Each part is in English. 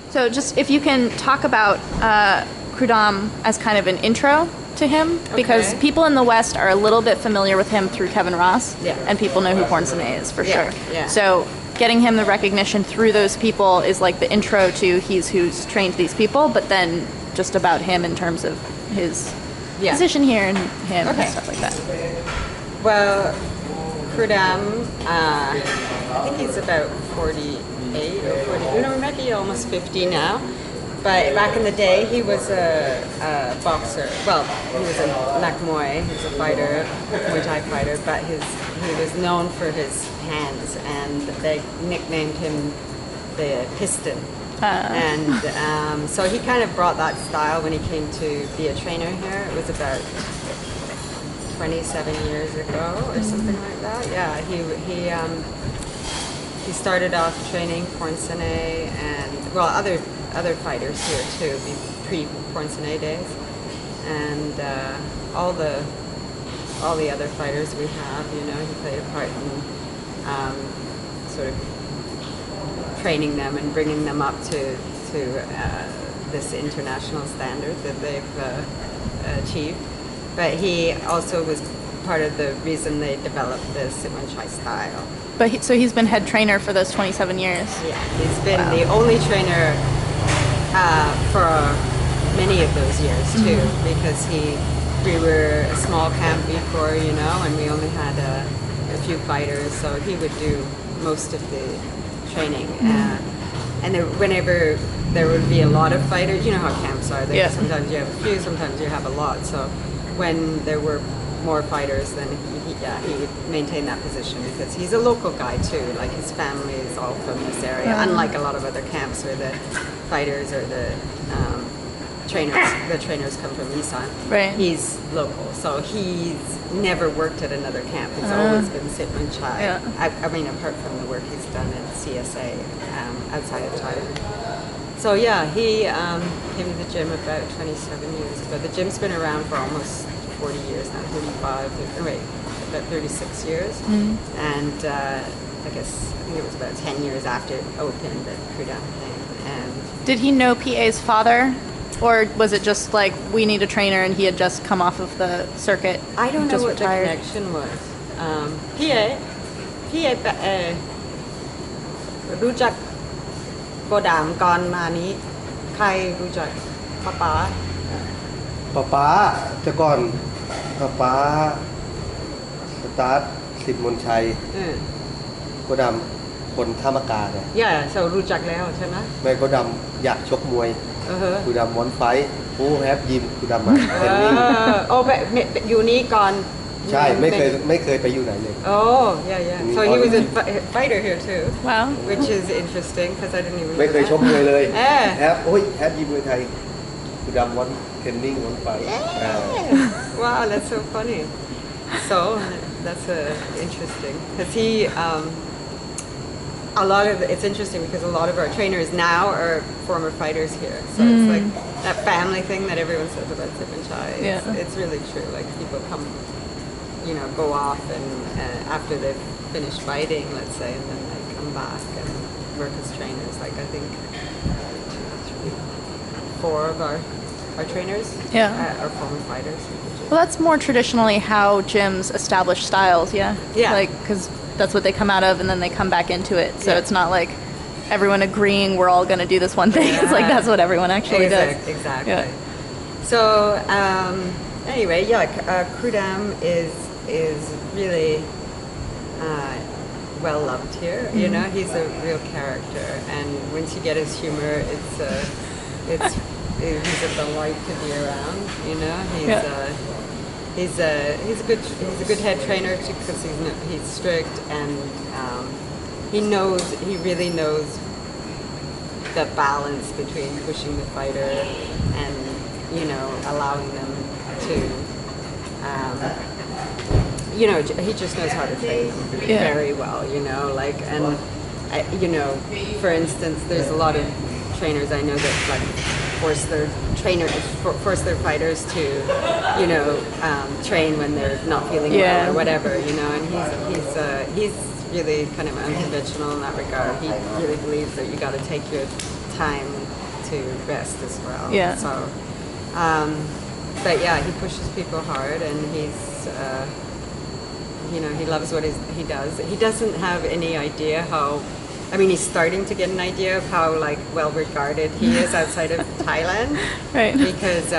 So just if you can talk about Kru Dam as kind of an intro to him, because people in the West are a little bit familiar with him through Kevin Ross, and people know who Pornsene is for sure. Yeah. So getting him the recognition through those people is like the intro to he's who's trained these people, but then just about him in terms of his position here and him and stuff like that. Well, Kru Dam, I think he's about 48 or 40, maybe almost 50 now. But back in the day, he was a boxer. Well, he was a Muay. He was a fighter, Muay Thai fighter. But he was known for his hands, and they nicknamed him the Piston. And so he kind of brought that style when he came to be a trainer here. It was about 27 years ago or something like that. Yeah, he started off training Pornsene and other fighters here too, pre-Pornsene days, and all the other fighters we have. He played a part in sort of training them and bringing them up to this international standard that they've achieved. But he also was part of the reason they developed the Sitmonchai style. But so he's been head trainer for those 27 years? Yeah, he's been the only trainer for many of those years too, because we were a small camp before, and we only had a few fighters, so he would do most of the training. And whenever there would be a lot of fighters, you know how camps are, sometimes you have a few, sometimes you have a lot, so when there were more fighters, then he would maintain that position because he's a local guy too. Like his family is all from this area, unlike a lot of other camps where the fighters or the trainers come from Isan. Right. He's local, so he's never worked at another camp. It's always been Sitmonchai. I mean, apart from the work he's done at CSA outside of Thailand. So yeah, he came to the gym about 27 years ago. The gym's been around for almost 40 years now, about 36 years. And I think it was about 10 years after it opened that Kru Dam came. And did he know PA's father? Or was it just like, we need a trainer and he had just come off of the circuit? I don't know what retired. The connection was. PA, Rujak Kudam ก่อนหน้านี้ใครรู้จักป๊าแต่ก่อนป๊าสตาร์ทสิทธิ์มนชัยโกดำคนท่ามะกาเนี่ยso รู้จักแล้วใช่ไหมแม่โกดำอยากชกมวยกูดำวอนไฟผู้แฮปยิมกูดำมาเทรนนิ่งอยู่นี่ก่อนใช่ไม่เคยไปอยู่ไหนเลยso he was a fighter here too wow which is interesting because I didn't even ไม่เคยชกมวยเลยแฮปยิมมวยไทยกูดำวอนเทรนนิ่งวอนไฟwow that's so funny so that's interesting because it's interesting because a lot of our trainers now are former fighters here, so it's like that family thing that everyone says about Sitmonchai. It's really true. Like people come, go off and after they've finished fighting, let's say, and then they come back and work as trainers. Like I think 4 of our trainers are former fighters. Well, that's more traditionally how gyms establish styles, like because that's what they come out of and then they come back into it, so it's not like everyone agreeing we're all going to do this one thing. It's like that's what everyone actually does. Exactly. So anyway, Kru Dam is really well loved here. He's a real character, and once you get his humor, he's a delight to be around. He's a good head trainer too, because he's strict, and he really knows the balance between pushing the fighter and allowing them to he just knows how to train very well, for instance, there's a lot of trainers I know that like force their fighters to train when they're not feeling well or whatever, and he's really kind of unconventional in that regard. He really believes that you got to take your time to rest as well. Yeah. So, but yeah, he pushes people hard, and he's, he loves what he does. He doesn't have any idea how. I mean, he's starting to get an idea of how like well regarded he is outside of Thailand. Right. Because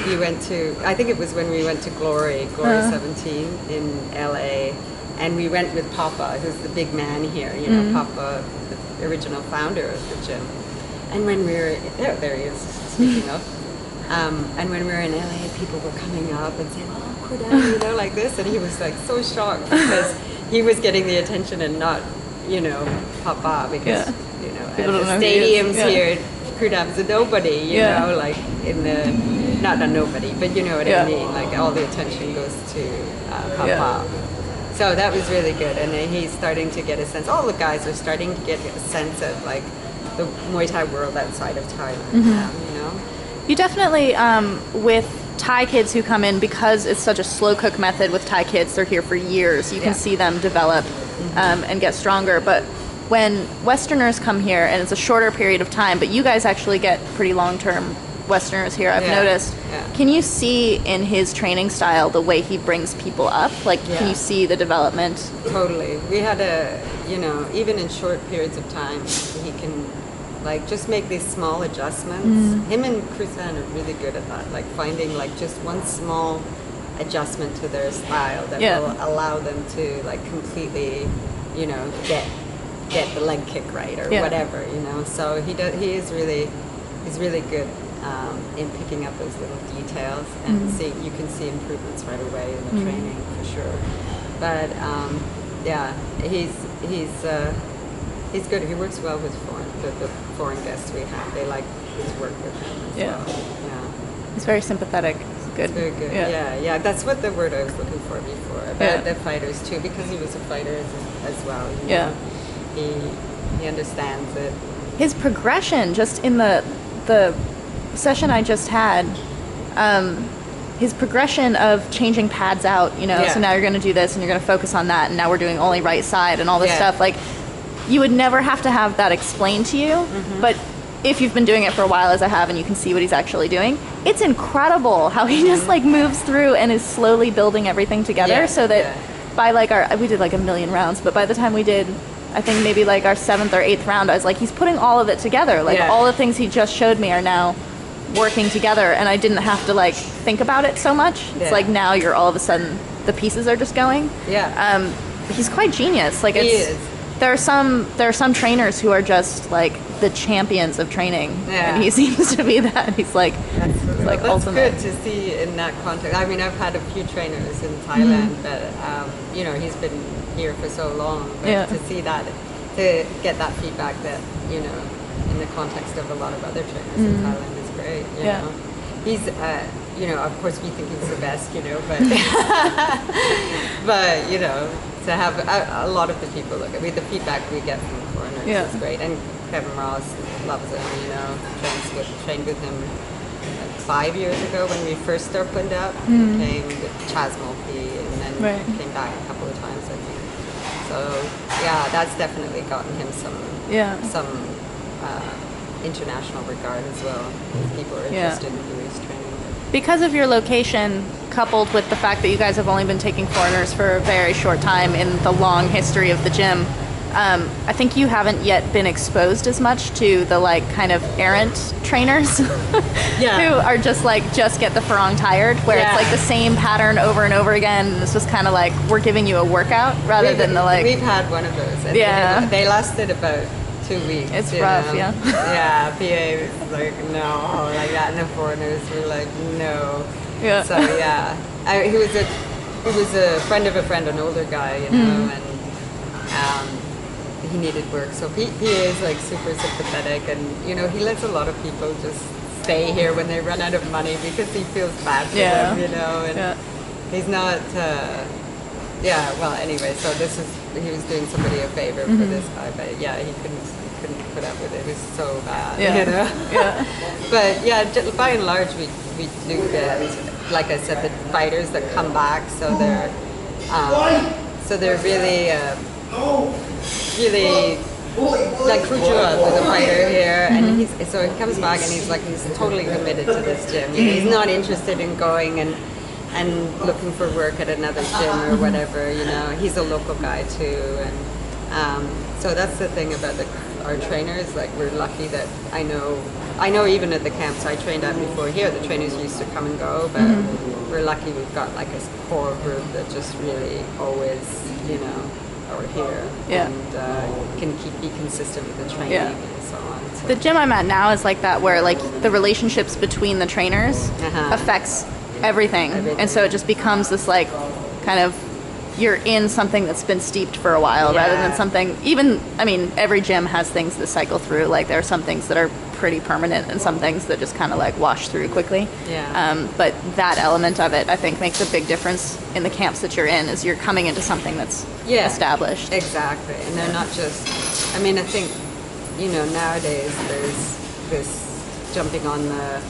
he went to, I think it was when we went to Glory 17 in LA, and we went with Papa, who's the big man here. You know, Papa, the original founder of the gym. And when we were there he is speaking up. And when we were in LA, people were coming up and saying, "Oh, Kudam," like this, and he was like so shocked because he was getting the attention and not. Papa, because at the stadiums here, Kru Dam's a nobody, you know, like in the, not a nobody, but you know what I mean, like all the attention goes to Papa. So that was really good, and then he's starting to get a sense, all the guys are starting to get a sense of like the Muay Thai world outside of Thailand, You definitely, with Thai kids who come in, because it's such a slow cook method with Thai kids, they're here for years, you can see them develop and get stronger. But when Westerners come here, and it's a shorter period of time, but you guys actually get pretty long-term Westerners here, I've noticed. Can you see in his training style the way he brings people up? Like, can you see the development? Totally. We had even in short periods of time, he can like just make these small adjustments. Him and Kru Dam are really good at that, like finding like just one small adjustment to their style that will allow them to like completely, get the leg kick right or whatever, So he's really good in picking up those little details, and you can see improvements right away in the training for sure. But he's good. He works well with the foreign guests we have. They like his work with him as well. Yeah. He's very sympathetic. It's good. Very good. Yeah. That's what the word I was looking for before. About the fighters too, because he was a fighter as well. He understands it. His progression, just in the session I just had, his progression of changing pads out, so now you're going to do this and you're going to focus on that, and now we're doing only right side and all this stuff. Like, you would never have to have that explained to you, but if you've been doing it for a while, as I have, and you can see what he's actually doing, it's incredible how he just like moves through and is slowly building everything together, so that by like we did like 1 million rounds, but by the time we did, I think maybe like our 7th or 8th round, I was like, he's putting all of it together. Like all the things he just showed me are now working together, and I didn't have to like think about it so much. It's like now you're all of a sudden, the pieces are just going. He's quite genius. Like he is. There are some trainers who are just like the champions of training, and he seems to be that. He's like, that's ultimate. Good to see in that context. I mean, I've had a few trainers in Thailand, but he's been here for so long. But to see that, to get that feedback that in the context of a lot of other trainers in Thailand is great. You know, he's of course we think he's the best, but to have a lot of the people look at the feedback we get from foreigners is great. And Kevin Ross loves him, trained with him 5 years ago when we first opened up. Came with Chaz Mulkey, and then came back a couple of times, I think. So that's definitely gotten him some international regard as well. People are interested in who he's training with. Because of your location, coupled with the fact that you guys have only been taking foreigners for a very short time in the long history of the gym, I think you haven't yet been exposed as much to the like kind of errant trainers who are just get the farang tired, where it's like the same pattern over and over again. And it's just kind of like we're giving you a workout rather than the like. We've had one of those. And they lasted about 2 weeks. It's rough, PA was like, no, like that, and the foreigners were like, no. So he was a friend of a friend, an older guy, and he needed work. So he is like super sympathetic, and he lets a lot of people just stay here when they run out of money because he feels bad for them, and he's not. Well, anyway, so he was doing somebody a favor for this guy, but he couldn't put up with it. It was so bad, But by and large, we do get, like I said, the fighters that come back. So they're really like Kru Dam was a fighter here, and so he comes back and he's totally committed to this gym. He's not interested in going and looking for work at another gym or whatever. He's a local guy too, and so that's the thing about our trainers. Like, we're lucky that I know even at the camps I trained at before here, the trainers used to come and go, but we're lucky we've got like a core group that just really always, are here and can be consistent with the training and so on. So. The gym I'm at now is like that, where like the relationships between the trainers affects everything, and so it just becomes this like kind of, you're in something that's been steeped for a while rather than something, every gym has things that cycle through. Like, there are some things that are pretty permanent and some things that just kind of like wash through quickly. But that element of it, I think, makes a big difference in the camps that you're in, is you're coming into something that's established. Exactly. And they're not just, I think, nowadays there's this jumping on the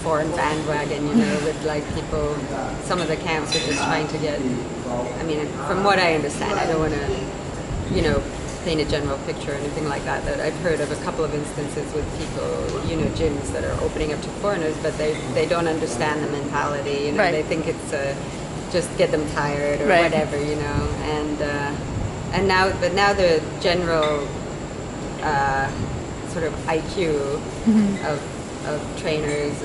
foreign bandwagon, with like people, some of the camps are just trying to get, from what I understand, I don't want to, paint a general picture or anything like that, that I've heard of a couple of instances with people, gyms that are opening up to foreigners, but they don't understand the mentality, they think it's just get them tired or whatever, and now the general sort of IQ of trainers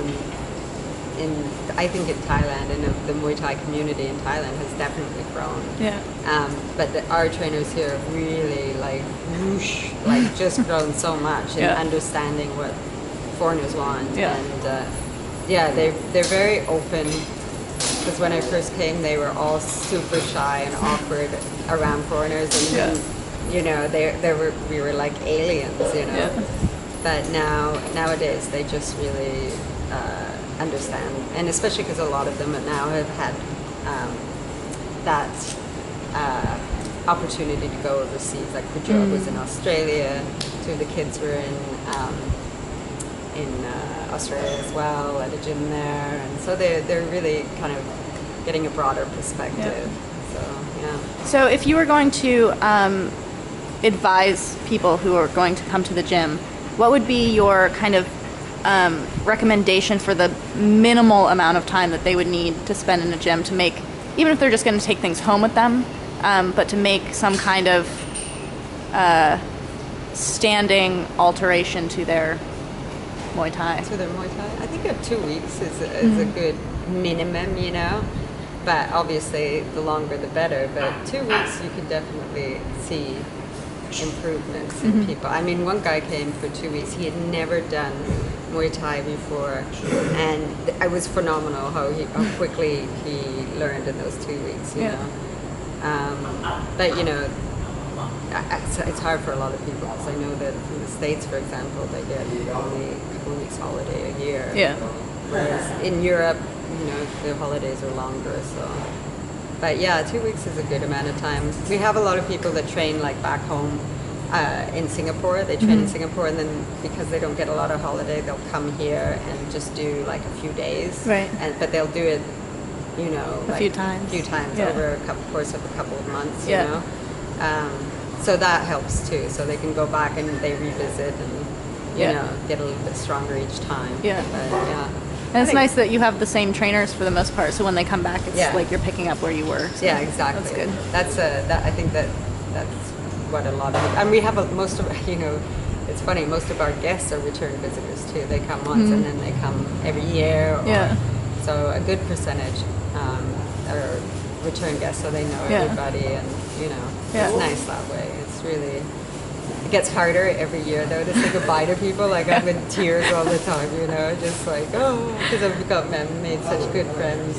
I think in Thailand, and the Muay Thai community in Thailand has definitely grown. But our trainers here have really just grown so much in understanding what foreigners want. And they're very open, because when I first came they were all super shy and awkward around foreigners, and we were like aliens, But nowadays they just really understand, and especially because a lot of them now have had that opportunity to go overseas. Like Kudam was in Australia, two of the kids were in Australia as well, at a gym there, and so they're really kind of getting a broader perspective. So if you were going to advise people who are going to come to the gym, what would be your kind of recommendation for the minimal amount of time that they would need to spend in a gym to make, even if they're just going to take things home with them, but to make some kind of standing alteration to their Muay Thai? To their Muay Thai? I think 2 weeks is a good minimum, but obviously the longer the better. But 2 weeks you can definitely see improvements in people. One guy came for 2 weeks. He had never done Muay Thai before, and it was phenomenal how quickly he learned in those 2 weeks. But it's hard for a lot of people, because I know that in the States, for example, they get only a couple of weeks holiday a year. Whereas in Europe, the holidays are longer. So. But 2 weeks is a good amount of time. We have a lot of people that train like back home in Singapore. They train in Singapore, and then because they don't get a lot of holiday, they'll come here and just do like a few days. But they'll do it, a few times over a course of a couple of months. So that helps too. So they can go back and they revisit and get a little bit stronger each time. And it's nice that you have the same trainers for the most part, so when they come back, it's like you're picking up where you were. So exactly. That's good. I think that's what a lot of, and we have most of, it's funny, most of our guests are return visitors too. They come once and then they come every year. So a good percentage are return guests, so they know everybody, and it's nice that way. It's really. It gets harder every year though to say goodbye to people. Like, I'm in tears all the time, just like, because I've made such good friends.